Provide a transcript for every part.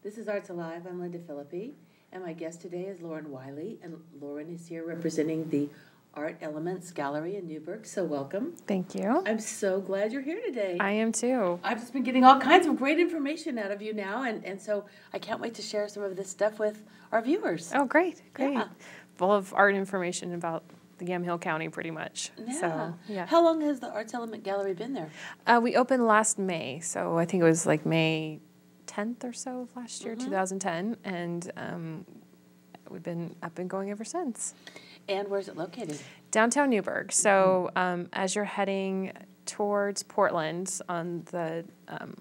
This is Arts Alive. I'm Lynda Philippi, and my guest today is Lauren Wylie, and Lauren is here representing the Art Elements Gallery in Newberg, so welcome. Thank you. I'm so glad you're here today. I am too. I've just been getting all kinds of great information out of you now, and so I can't wait to share some of this stuff with our viewers. Oh, great. Yeah. Full of art information about the Yamhill County, pretty much. Yeah. So, yeah. How long has the Arts Element Gallery been there? We opened last May, so I think it was like May 10th or so of last year, 2010, and we've been up and going ever since. And where's it located? Downtown Newberg. So as you're heading towards Portland on the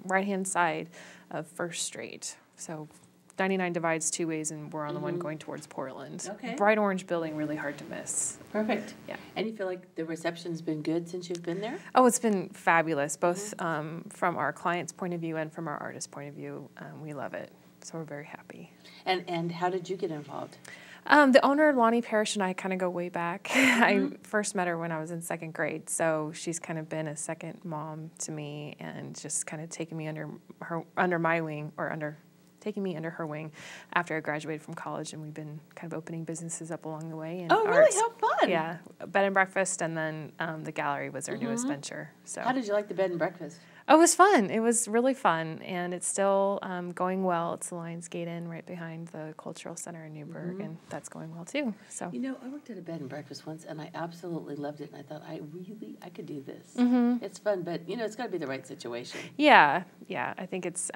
right-hand side of First Street, so 99 divides two ways, and we're on the one going towards Portland. Okay. Bright orange building, really hard to miss. Perfect. Yeah. And you feel like the reception's been good since you've been there? Oh, it's been fabulous, both from our client's point of view and from our artist's point of view. We love it, so we're very happy. And how did you get involved? The owner, Lonnie Parrish, and I kind of go way back. I first met her when I was in second grade, so she's kind of been a second mom to me, and just kind of taking me under my wing, or taking me under her wing after I graduated from college, and we've been kind of opening businesses up along the way. And oh, really? How fun! Yeah, bed and breakfast, and then the gallery was our newest venture. So how did you like the bed and breakfast? Oh, it was fun. It was really fun, and it's still going well. It's the Lions Gate Inn right behind the Cultural Center in Newberg, and that's going well too. So you know, I worked at a bed and breakfast once, and I absolutely loved it. And I thought, I could do this. It's fun, but you know, it's got to be the right situation. Yeah. I think it's.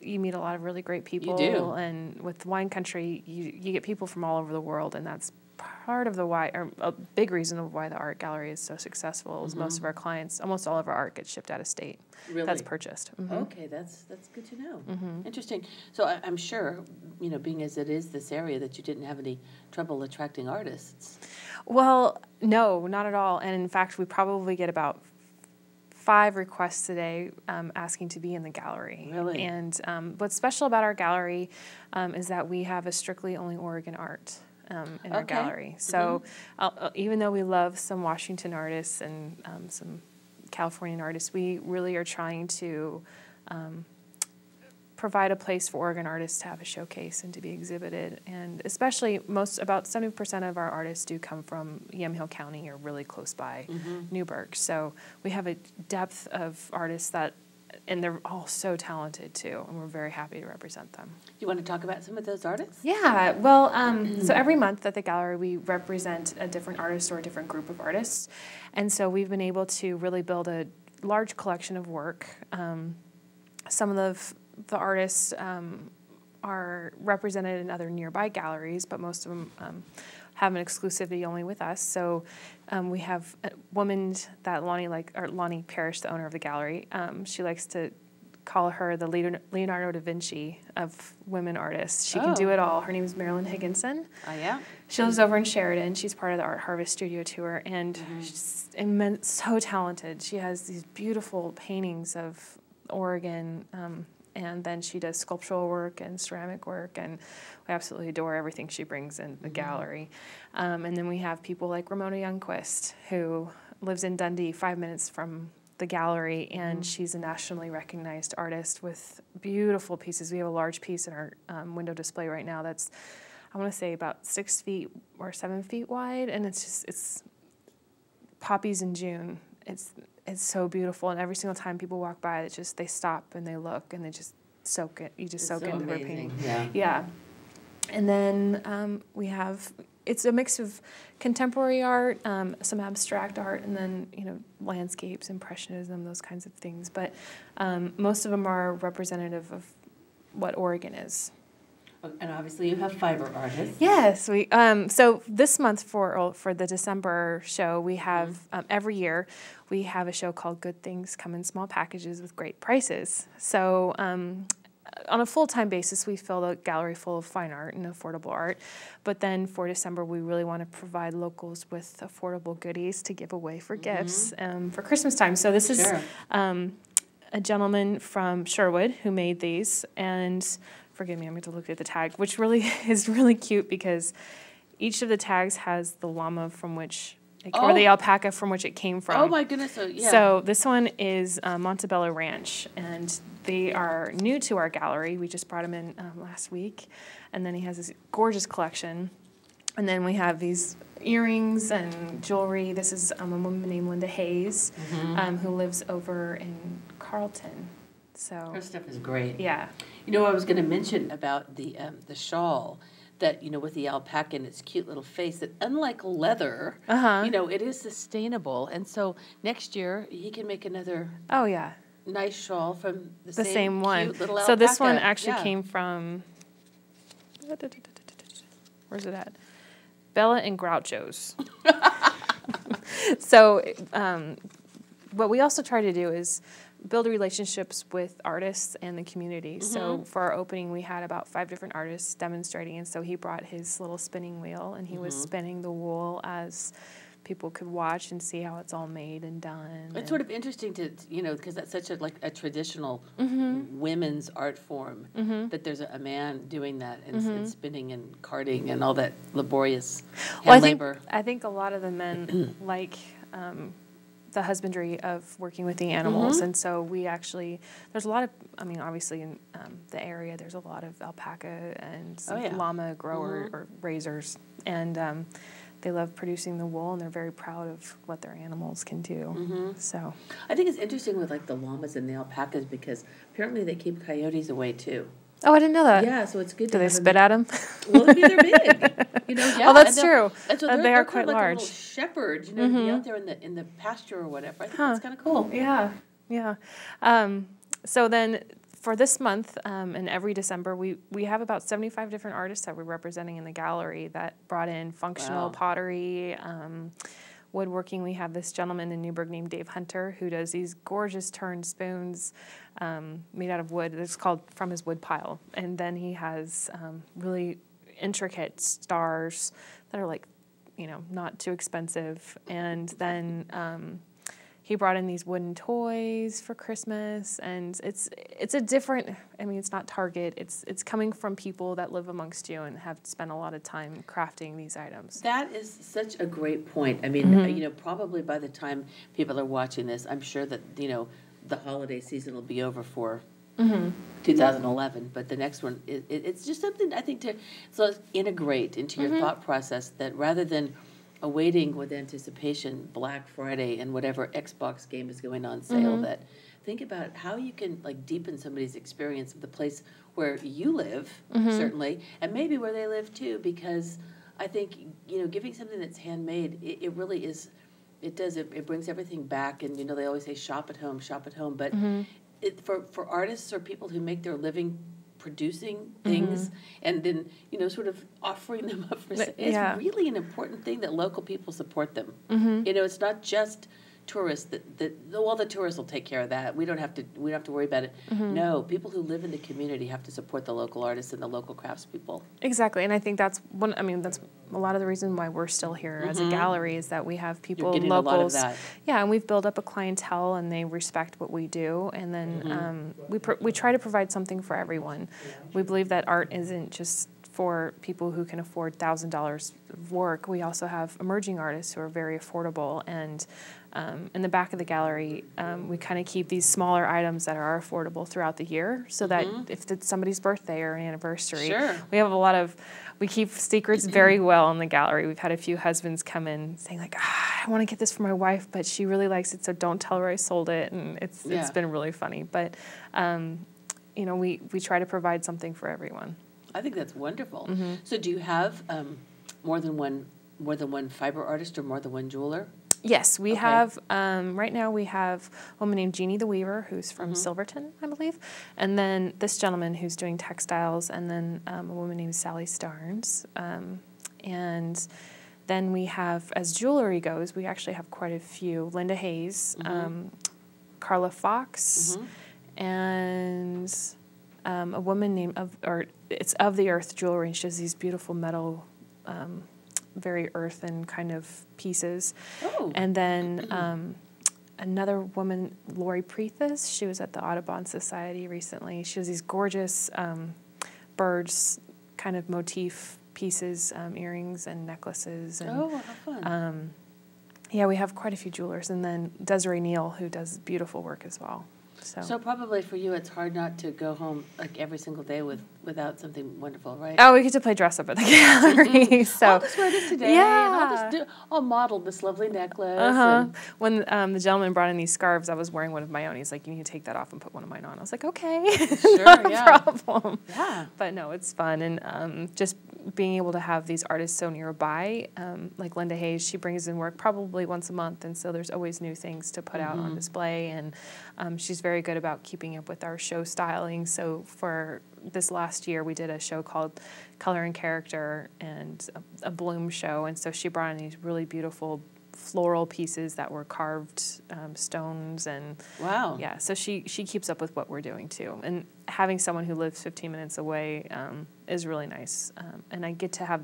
You meet a lot of really great people. You do. And with wine country, you get people from all over the world, and that's part of the why, or a big reason of why the art gallery is so successful. Is most of our clients, almost all of our art gets shipped out of state. Really? That's purchased. Okay, that's good to know. Interesting. So I'm sure, you know, being as it is this area, that you didn't have any trouble attracting artists. Well, no, not at all. And in fact, we probably get about 5 requests a day asking to be in the gallery. Really? And what's special about our gallery is that we have a strictly only Oregon art in our gallery. So even though we love some Washington artists and some Californian artists, we really are trying to provide a place for Oregon artists to have a showcase and to be exhibited. And especially about 70% of our artists do come from Yamhill County or really close by Newberg. So we have a depth of artists and they're all so talented too, and we're very happy to represent them. You want to talk about some of those artists? Yeah, well, so every month at the gallery we represent a different artist or a different group of artists, and so we've been able to really build a large collection of work. Some of the artists are represented in other nearby galleries, but most of them have an exclusivity only with us. So we have a woman that Lonnie Parrish, the owner of the gallery, she likes to call her the Leonardo da Vinci of women artists. She can do it all. Her name is Marilyn Higginson. Oh, yeah? She lives over in Sheridan. She's part of the Art Harvest Studio Tour, and she's so talented. She has these beautiful paintings of Oregon, and then she does sculptural work and ceramic work, and we absolutely adore everything she brings in the gallery. And then we have people like Ramona Youngquist, who lives in Dundee, 5 minutes from the gallery, and she's a nationally recognized artist with beautiful pieces. We have a large piece in our window display right now that's, I want to say, about 6 feet or 7 feet wide, and it's poppies in June. It's so beautiful, and every single time people walk by, they stop and they look and they just soak it. You just soak into their painting. Yeah. And then it's a mix of contemporary art, some abstract art, and then landscapes, impressionism, those kinds of things. But most of them are representative of what Oregon is. And obviously you have fiber artists. Yes, we. So this month for the December show, we have every year we have a show called Good Things Come in Small Packages with Great Prices. So on a full-time basis, we fill the gallery full of fine art and affordable art. But then for December, we really want to provide locals with affordable goodies to give away for gifts for Christmas time. So this is a gentleman from Sherwood who made these, and forgive me, I'm going to look at the tag, which really is really cute because each of the tags has the llama from which or the alpaca from which it came from. Oh my goodness! So yeah. So this one is Montebello Ranch, and they are new to our gallery. We just brought them in last week, and then he has this gorgeous collection. And then we have these earrings and jewelry. This is a woman named Lynda Hayes, who lives over in Carlton. So her stuff is great. Yeah. You know, I was going to mention about the shawl that, you know, with the alpaca and its cute little face, that unlike leather, you know, it is sustainable. And so next year he can make another nice shawl from the same one. Cute little alpaca. So this one actually came from, where's it at? Bella and Groucho's. So what we also try to do is build relationships with artists and the community. So for our opening, we had about 5 different artists demonstrating, and so he brought his little spinning wheel, and he was spinning the wool as people could watch and see how it's all made and done. It's sort of interesting to, you know, because that's such a traditional women's art form, that there's a man doing that and spinning and carding and all that laborious hand labor. I think a lot of the men like the husbandry of working with the animals, and so we actually, there's a lot of, I mean, obviously in the area there's a lot of alpaca and llama grower or raisers, and they love producing the wool, and they're very proud of what their animals can do. So I think it's interesting with like the llamas and the alpacas, because apparently they keep coyotes away too. Oh, I didn't know that. Yeah, so it's good. Do they spit at them? Well, I mean, they're big. You know, Oh, that's true. And so they are quite like large. A little shepherd, you know, to be out there in the pasture or whatever. I think that's kind of cool. Yeah, yeah. So then for this month and every December, we have about 75 different artists that we're representing in the gallery that brought in functional pottery, woodworking. We have this gentleman in Newberg named Dave Hunter who does these gorgeous turned spoons made out of wood. It's called From His Wood Pile. And then he has really intricate stars that are like, you know, not too expensive. And then he brought in these wooden toys for Christmas, and it's a different, I mean, it's not Target, it's coming from people that live amongst you and have spent a lot of time crafting these items. That is such a great point. I mean, you know, probably by the time people are watching this, I'm sure that, you know, the holiday season will be over for 2011, but the next one, it's just something I think to integrate into your thought process, that rather than awaiting with anticipation Black Friday and whatever Xbox game is going on sale, that think about how you can like deepen somebody's experience of the place where you live, certainly, and maybe where they live too, because I think, you know, giving something that's handmade, it really is, it brings everything back. And, you know, they always say shop at home, but for artists or people who make their living producing things and then, you know, sort of offering them up for sale, it's really an important thing that local people support them. You know, it's not just tourists the tourists will take care of that. We don't have to worry about it. No, people who live in the community have to support the local artists and the local craftspeople. Exactly, and I think that's that's a lot of the reason why we're still here as a gallery, is that we have people, locals. A lot of that. Yeah, and we've built up a clientele, and they respect what we do, and then we try to provide something for everyone. We believe that art isn't just for people who can afford $1,000 of work. We also have emerging artists who are very affordable, and in the back of the gallery, we kind of keep these smaller items that are affordable throughout the year, so that if it's somebody's birthday or an anniversary, we have we keep secrets very well in the gallery. We've had a few husbands come in saying like, I want to get this for my wife, but she really likes it, so don't tell her I sold it, and it's been really funny. But you know, we try to provide something for everyone. I think that's wonderful. So do you have more than one fiber artist or more than one jeweler? Yes, we have, right now we have a woman named Jeannie the Weaver, who's from Silverton, I believe, and then this gentleman who's doing textiles, and then a woman named Sally Starnes. And then we have, as jewelry goes, we actually have quite a few. Lynda Hayes, Carla Fox, and a woman named, it's Of the Earth Jewelry, and she has these beautiful metal very earthen kind of pieces. And then another woman, Lori Preethas, she was at the Audubon Society recently. She has these gorgeous birds kind of motif pieces, earrings and necklaces. And, how fun. Yeah, we have quite a few jewelers, and then Desiree Neal, who does beautiful work as well. So probably for you, it's hard not to go home like every single day without something wonderful, right? Oh, we get to play dress up at the gallery. So I'll just wear this today. Yeah. And I'll model this lovely necklace. When the gentleman brought in these scarves, I was wearing one of my own. He's like, "You need to take that off and put one of mine on." I was like, "Okay, Sure, no yeah. problem." Yeah. But no, it's fun, and just being able to have these artists so nearby, like Lynda Hayes, she brings in work probably once a month, and so there's always new things to put out on display, and she's very good about keeping up with our show styling. So for this last year, we did a show called Color and Character and a bloom show, and so she brought in these really beautiful floral pieces that were carved stones, and Wow. yeah, so she keeps up with what we're doing too, and having someone who lives 15 minutes away is really nice, and I get to have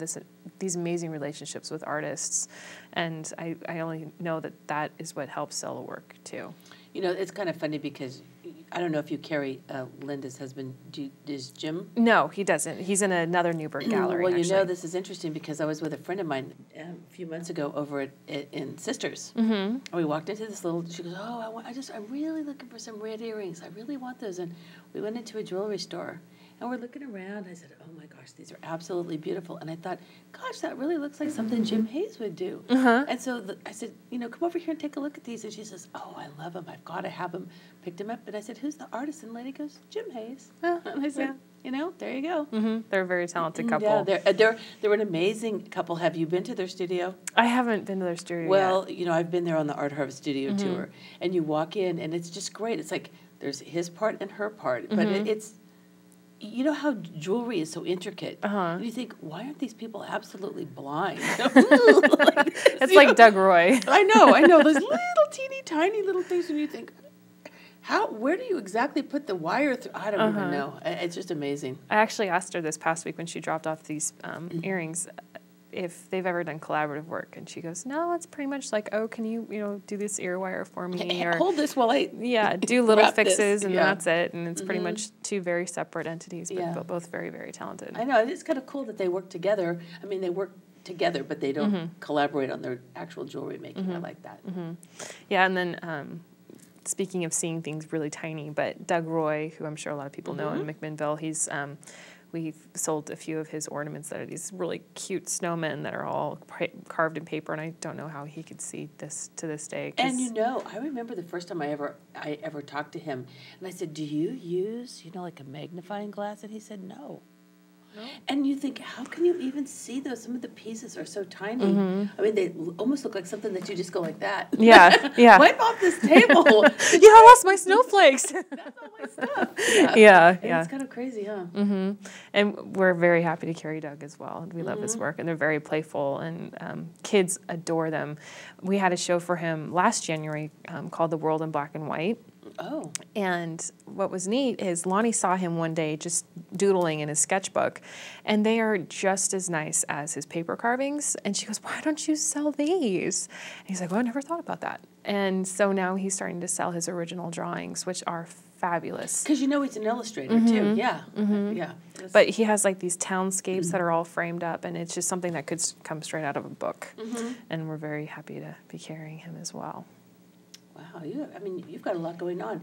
these amazing relationships with artists, and I only know that is what helps sell the work too. You know, it's kind of funny because I don't know if you carry Linda's husband. Is Jim? No, he doesn't. He's in another Newberg gallery. Well, you actually. know, this is interesting because I was with a friend of mine a few months ago over in Sisters. Mm-hmm. And we walked into this little. She goes, "Oh, I'm really looking for some red earrings. I really want those." And we went into a jewelry store. And we're looking around. I said, "Oh my gosh, these are absolutely beautiful." And I thought, "Gosh, that really looks like something Jim Hayes would do." And so I said, "Come over here and take a look at these." And she says, "Oh, I love them. I've got to have them." Picked them up, and I said, "Who's the artist?" And the lady goes, "Jim Hayes." And I said, there you go. They're a very talented couple. Yeah, they're an amazing couple. Have you been to their studio? I haven't been to their studio Well, yet. I've been there on the Art Harvest studio tour, and you walk in, and it's just great. It's like there's his part and her part, but it's. You know how jewelry is so intricate. And you think, why aren't these people absolutely blind? It's like Doug Roy. I know. Those little teeny tiny little things, and you think, where do you exactly put the wire through? I don't even know. It's just amazing. I actually asked her this past week when she dropped off these earrings if they've ever done collaborative work, and she goes, "No, it's pretty much like, oh, can you do this ear wire for me, or hold this while I do little wrap fixes, this." and that's it." And it's pretty much two very separate entities, but both very, very talented. I know. It's kind of cool that they work together. I mean, they work together, but they don't collaborate on their actual jewelry making. I like that. Yeah, and then speaking of seeing things really tiny, but Doug Roy, who I'm sure a lot of people know in McMinnville, he's we've sold a few of his ornaments that are these really cute snowmen that are all carved in paper, and I don't know how he could see this to this day. And I remember the first time I ever talked to him, and I said, "Do you use like a magnifying glass?" And he said, "No." No. And you think, how can you even see those? Some of the pieces are so tiny. I mean, they almost look like something that you just go like that. Yeah. Wipe off this table. I lost my snowflakes. That's all my stuff. Yeah. It's kind of crazy, huh? And we're very happy to carry Doug as well. We love his work, and they're very playful, and kids adore them. We had a show for him last January called The World in Black and White. Oh. And what was neat is Lonnie saw him one day just doodling in his sketchbook, and they are just as nice as his paper carvings. And she goes, "Why don't you sell these?" And he's like, "Well, I never thought about that." And so now he's starting to sell his original drawings, which are fabulous. Because he's an illustrator too. Yeah. Yeah. But he has like these townscapes that are all framed up, and it's just something that could come straight out of a book. And we're very happy to be carrying him as well. Wow, you've got a lot going on.